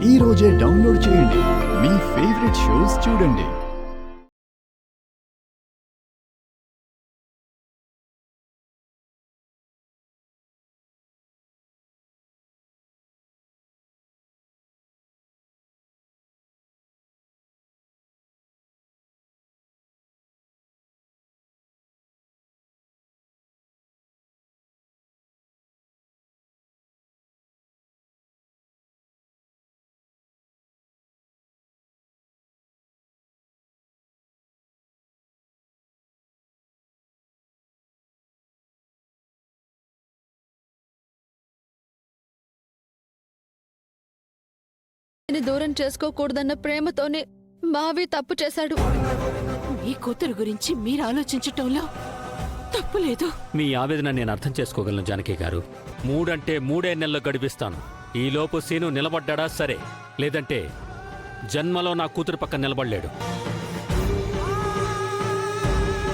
ఈ రోజే డౌన్లోడ్ చేయండి. మీ ఫేవరెట్ షోస్ చూడండి. దూరం చేసుకోకూడదన్న ప్రేమతోనే మావి తప్పు చేశాడు. మీ కూతురు గురించి మీరు ఆలోచించటంలో తప్పు లేదు. మీ ఆవేదన నేను అర్థం చేసుకోగలను జానకి గారు. 3 అంటే 3 నెలలు గడిపిస్తాను. ఈలోపు సీను నిలబడ్డా సరే, లేదంటే జన్మలో నా కూతురు పక్కన నిలబడలేడు.